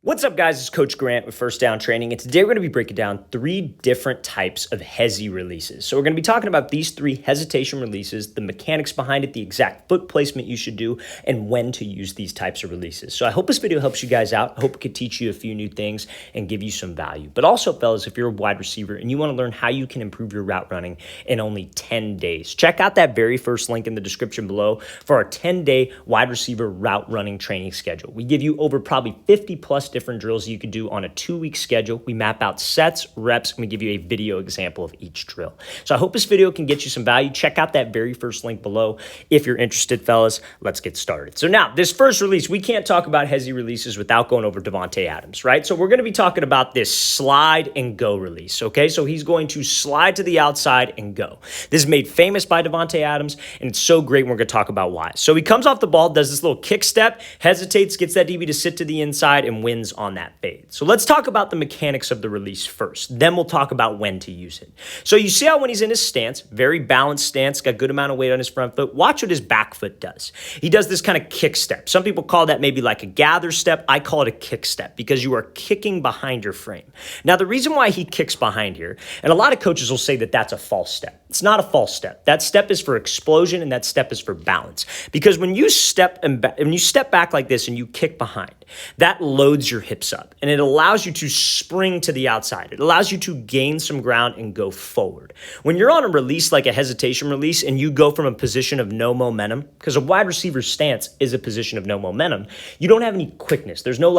What's up, guys? It's Coach Grant with First Down Training, and today we're going to be breaking down 3 different types of HESI releases. So we're going to be talking about these 3 hesitation releases, the mechanics behind it, the exact foot placement you should do, and when to use these types of releases. So I hope this video helps you guys out. I hope it could teach you a few new things and give you some value. But also, fellas, if you're a wide receiver and you want to learn how you can improve your route running in only 10 days, check out that very first link in the description below for our 10-day wide receiver route running training schedule. We give you over probably 50 plus different drills you could do on a 2-week schedule. We map out sets, reps, and we give you a video example of each drill. So I hope this video can get you some value. Check out that very first link below if you're interested, fellas. Let's get started. So now, this first release, we can't talk about HESI releases without going over Davante Adams, right? So we're going to be talking about this slide and go release, okay? So he's going to slide to the outside and go. This is made famous by Davante Adams, and it's so great, and we're going to talk about why. So he comes off the ball, does this little kick step, hesitates, gets that DB to sit to the inside, and wins on that fade. So let's talk about the mechanics of the release first. Then we'll talk about when to use it. So you see how when he's in his stance, very balanced stance, got good amount of weight on his front foot. Watch what his back foot does. He does this kind of kick step. Some people call that maybe like a gather step. I call it a kick step because you are kicking behind your frame. Now, the reason why he kicks behind here, and a lot of coaches will say that that's a false step. It's not a false step. That step is for explosion and that step is for balance. Because when you step back like this and you kick behind, that loads your hips up and it allows you to spring to the outside. It allows you to gain some ground and go forward. When you're on a release like a hesitation release and you go from a position of no momentum, because a wide receiver stance is a position of no momentum, you don't have any quickness. There's no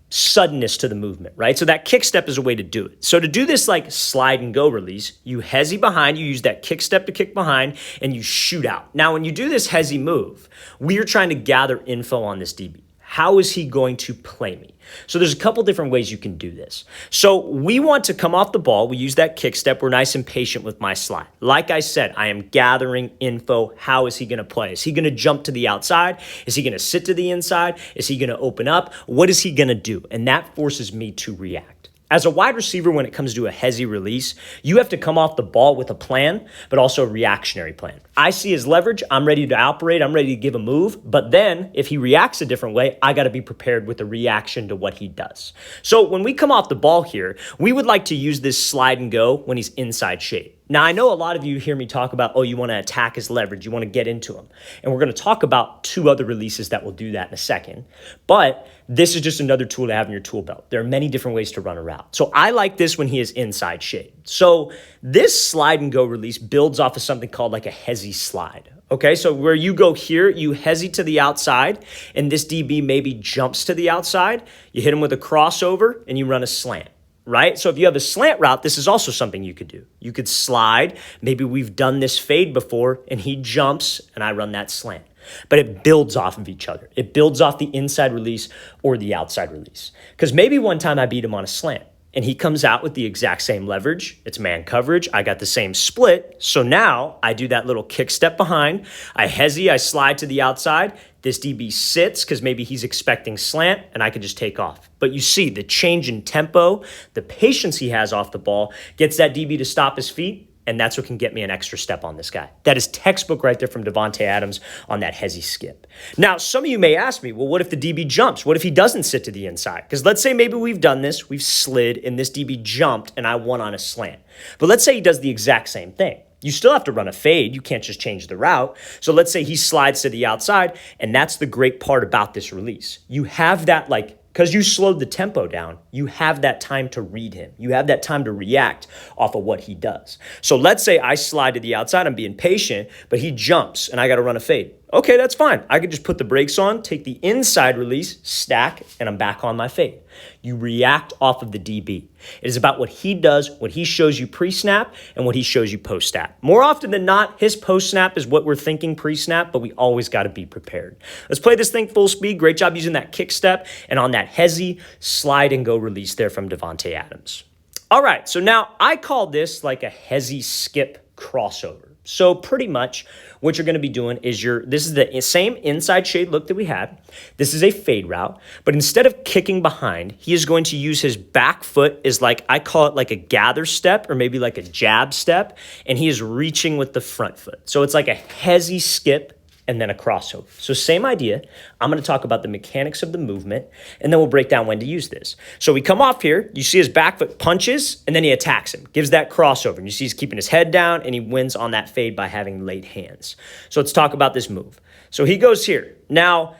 suddenness to the movement, right? So that kick step is a way to do it. So to do this slide and go release, you hesi behind, you use that kick step to kick behind, and you shoot out. Now, when you do this hesi move, we are trying to gather info on this DB. How is he going to play me? So there's a couple different ways you can do this. So we want to come off the ball. We use that kick step. We're nice and patient with my slide. Like I said, I am gathering info. How is he going to play? Is he going to jump to the outside? Is he going to sit to the inside? Is he going to open up? What is he going to do? And that forces me to react. As a wide receiver, when it comes to a HESI release, you have to come off the ball with a plan, but also a reactionary plan. I see his leverage. I'm ready to operate. I'm ready to give a move. But then if he reacts a different way, I got to be prepared with a reaction to what he does. So when we come off the ball here, we would like to use this slide and go when he's inside shape. Now, I know a lot of you hear me talk about, oh, you want to attack his leverage. You want to get into him. And we're going to talk about 2 other releases that will do that in a second. But this is just another tool to have in your tool belt. There are many different ways to run a route. So I like this when he is inside shape. So this slide and go release builds off of something called like a HESI slide. Okay, so where you go here, you hesi to the outside, and this DB maybe jumps to the outside. You hit him with a crossover, and you run a slant. Right? So if you have a slant route, this is also something you could do. You could slide. Maybe we've done this fade before and he jumps and I run that slant. But it builds off of each other. It builds off the inside release or the outside release. Because maybe one time I beat him on a slant and he comes out with the exact same leverage. It's man coverage. I got the same split. So now I do that little kick step behind. I hesi, I slide to the outside. This DB sits because maybe he's expecting slant and I can just take off. But you see the change in tempo, the patience he has off the ball gets that DB to stop his feet. And that's what can get me an extra step on this guy. That is textbook right there from Davante Adams on that hesi skip. Now, some of you may ask me, well, what if the DB jumps? What if he doesn't sit to the inside? Because let's say maybe we've done this, we've slid, and this DB jumped, and I won on a slant. But let's say he does the exact same thing. You still have to run a fade. You can't just change the route. So let's say he slides to the outside, and that's the great part about this release. You have that because you slowed the tempo down, you have that time to read him. You have that time to react off of what he does. So let's say I slide to the outside, I'm being patient, but he jumps and I got to run a fade. Okay, that's fine. I could just put the brakes on, take the inside release, stack, and I'm back on my fade. You react off of the DB. It is about what he does, what he shows you pre-snap, and what he shows you post-snap. More often than not, his post-snap is what we're thinking pre-snap, but we always got to be prepared. Let's play this thing full speed. Great job using that kick step and on that hesi slide and go release there from Davante Adams. All right, so now I call this like a hesi skip crossover. So pretty much what you're going to be doing is this is the same inside shade look that we had. This is a fade route, but instead of kicking behind, he is going to use his back foot as I call it like a gather step or maybe like a jab step, and he is reaching with the front foot. So it's like a hesi skip and then a crossover. So same idea. I'm going to talk about the mechanics of the movement, and then we'll break down when to use this. So we come off here. You see his back foot punches, and then he attacks him, gives that crossover. And you see he's keeping his head down, and he wins on that fade by having late hands. So let's talk about this move. So he goes here. Now,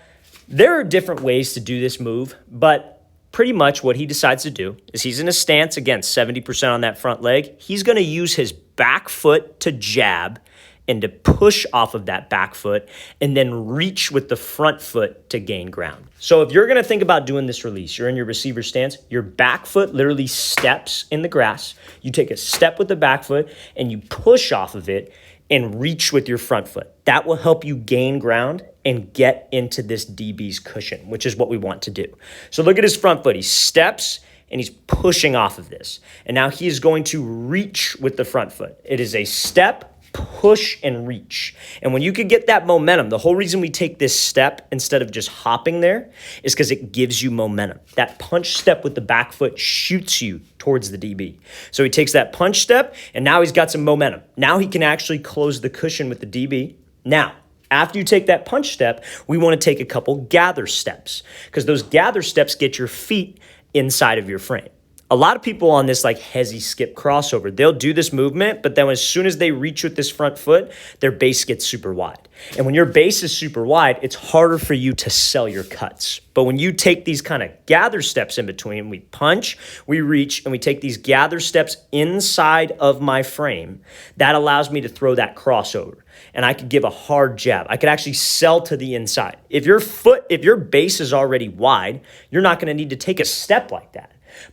there are different ways to do this move, but pretty much what he decides to do is he's in a stance, again, 70% on that front leg. He's going to use his back foot to jab and to push off of that back foot and then reach with the front foot to gain ground. So if you're going to think about doing this release, you're in your receiver stance, your back foot literally steps in the grass. You take a step with the back foot and you push off of it and reach with your front foot. That will help you gain ground and get into this DB's cushion, which is what we want to do. So look at his front foot. He steps and he's pushing off of this. And now he is going to reach with the front foot. It is a step, push, and reach. And when you could get that momentum, the whole reason we take this step instead of just hopping there is because it gives you momentum. That punch step with the back foot shoots you towards the DB. So he takes that punch step, and now he's got some momentum. Now he can actually close the cushion with the DB. Now, after you take that punch step, we want to take a couple gather steps because those gather steps get your feet inside of your frame. A lot of people on this like hesi skip crossover, they'll do this movement, but then as soon as they reach with this front foot, their base gets super wide. And when your base is super wide, it's harder for you to sell your cuts. But when you take these kind of gather steps in between, we punch, we reach, and we take these gather steps inside of my frame, that allows me to throw that crossover. And I could give a hard jab. I could actually sell to the inside. If your base is already wide, you're not going to need to take a step like that.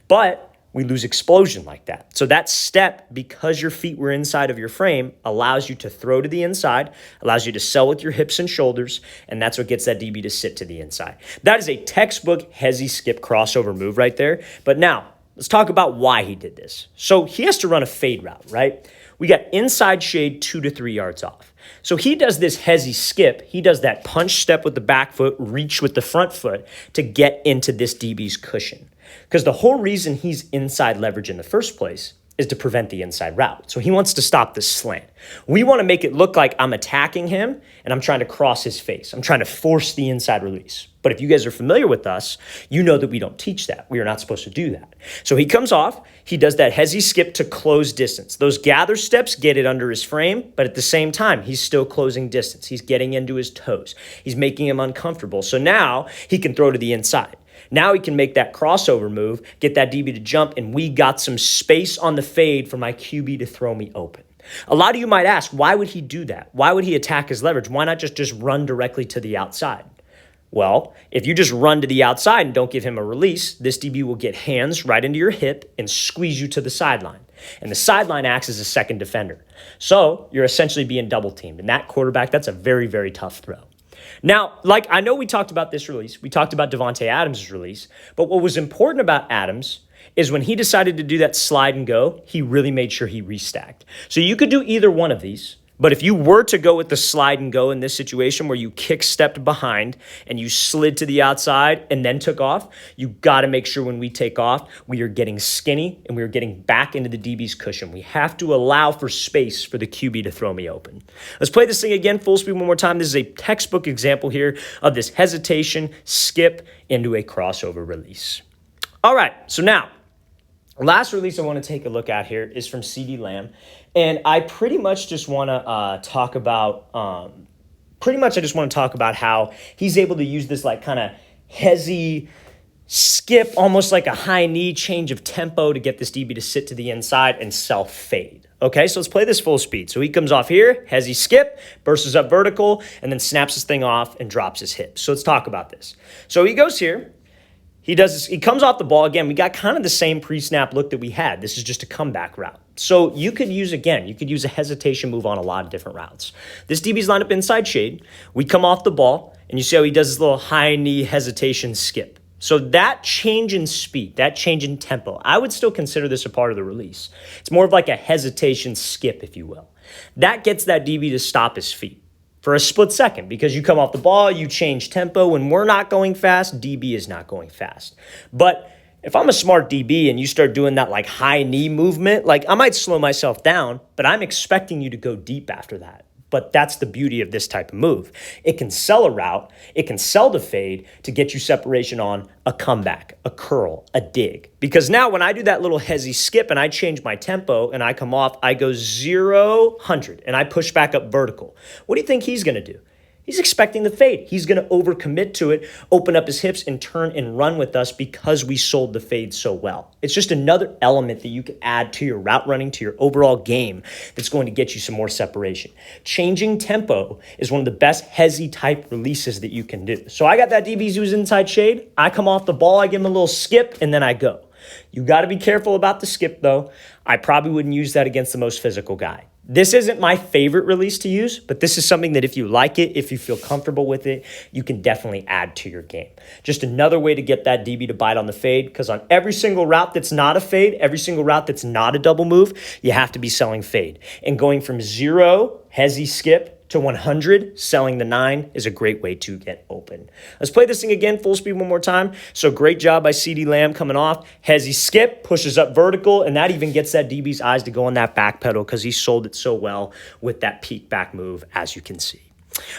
But we lose explosion like that. So that step, because your feet were inside of your frame, allows you to throw to the inside, allows you to sell with your hips and shoulders, and that's what gets that DB to sit to the inside. That is a textbook hesi skip crossover move right there. But now, let's talk about why he did this. So he has to run a fade route, right? We got inside shade 2 to 3 yards off. So he does this hesi skip. He does that punch step with the back foot, reach with the front foot to get into this DB's cushion. Because the whole reason he's inside leverage in the first place is to prevent the inside route. So he wants to stop this slant. We want to make it look like I'm attacking him and I'm trying to cross his face. I'm trying to force the inside release. But if you guys are familiar with us, you know that we don't teach that. We are not supposed to do that. So he comes off, he does that hesi skip to close distance. Those gather steps get it under his frame, but at the same time, he's still closing distance. He's getting into his toes. He's making him uncomfortable. So now he can throw to the inside. Now he can make that crossover move, get that DB to jump, and we got some space on the fade for my QB to throw me open. A lot of you might ask, why would he do that? Why would he attack his leverage? Why not just run directly to the outside? Well, if you just run to the outside and don't give him a release, this DB will get hands right into your hip and squeeze you to the sideline. And the sideline acts as a second defender. So you're essentially being double teamed. And that quarterback, that's a very, very tough throw. Now, like I know we talked about this release. We talked about Davante Adams' release. But what was important about Adams is when he decided to do that slide and go, he really made sure he restacked. So you could do either one of these. But if you were to go with the slide and go in this situation where you kick-stepped behind and you slid to the outside and then took off, you got to make sure when we take off, we are getting skinny and we are getting back into the DB's cushion. We have to allow for space for the QB to throw me open. Let's play this thing again, full speed one more time. This is a textbook example here of this hesitation, skip into a crossover release. All right, so now, last release I want to take a look at here is from CeeDee Lamb. And I pretty much just want to talk about, how he's able to use this like kind of hesi skip, almost like a high knee change of tempo to get this DB to sit to the inside and self fade. Okay, so let's play this full speed. So he comes off here, hesi skip, bursts up vertical, and then snaps this thing off and drops his hips. So let's talk about this. So he goes here. He does this, he comes off the ball again. We got kind of the same pre-snap look that we had. This is just a comeback route. So you could use a hesitation move on a lot of different routes. This DB's lined up inside shade. We come off the ball, and you see how he does this little high knee hesitation skip. So that change in speed, that change in tempo, I would still consider this a part of the release. It's more of like a hesitation skip, if you will. That gets that DB to stop his feet for a split second, because you come off the ball, you change tempo. When we're not going fast, DB is not going fast. But if I'm a smart DB and you start doing that like high knee movement, like I might slow myself down, but I'm expecting you to go deep after that. But that's the beauty of this type of move. It can sell a route, it can sell the fade to get you separation on a comeback, a curl, a dig. Because now when I do that little hesi skip and I change my tempo and I come off, I go 0, 100 and I push back up vertical. What do you think he's gonna do? He's expecting the fade. He's going to overcommit to it, open up his hips, and turn and run with us because we sold the fade so well. It's just another element that you can add to your route running, to your overall game that's going to get you some more separation. Changing tempo is one of the best hesi type releases that you can do. So I got that DBZ who's inside shade. I come off the ball, I give him a little skip, and then I go. You got to be careful about the skip though. I probably wouldn't use that against the most physical guy. This isn't my favorite release to use, but this is something that if you like it, if you feel comfortable with it, you can definitely add to your game. Just another way to get that DB to bite on the fade, because on every single route that's not a fade, every single route that's not a double move, you have to be selling fade. And going from 0, hesi skip, to 100, selling the 9 is a great way to get open. Let's play this thing again, full speed one more time. So great job by CD Lamb coming off. Hesi skip, pushes up vertical, and that even gets that DB's eyes to go on that back pedal because he sold it so well with that peak back move, as you can see.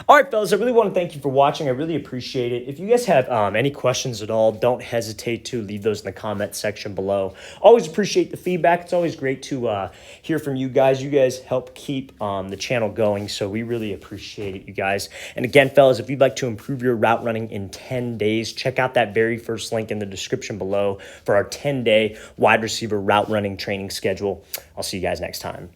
All right, fellas, I really want to thank you for watching. I really appreciate it. If you guys have any questions at all, don't hesitate to leave those in the comment section below. Always appreciate the feedback. It's always great to hear from you guys. You guys help keep the channel going, so we really appreciate it, you guys. And again, fellas, if you'd like to improve your route running in 10 days, check out that very first link in the description below for our 10-day wide receiver route running training schedule. I'll see you guys next time.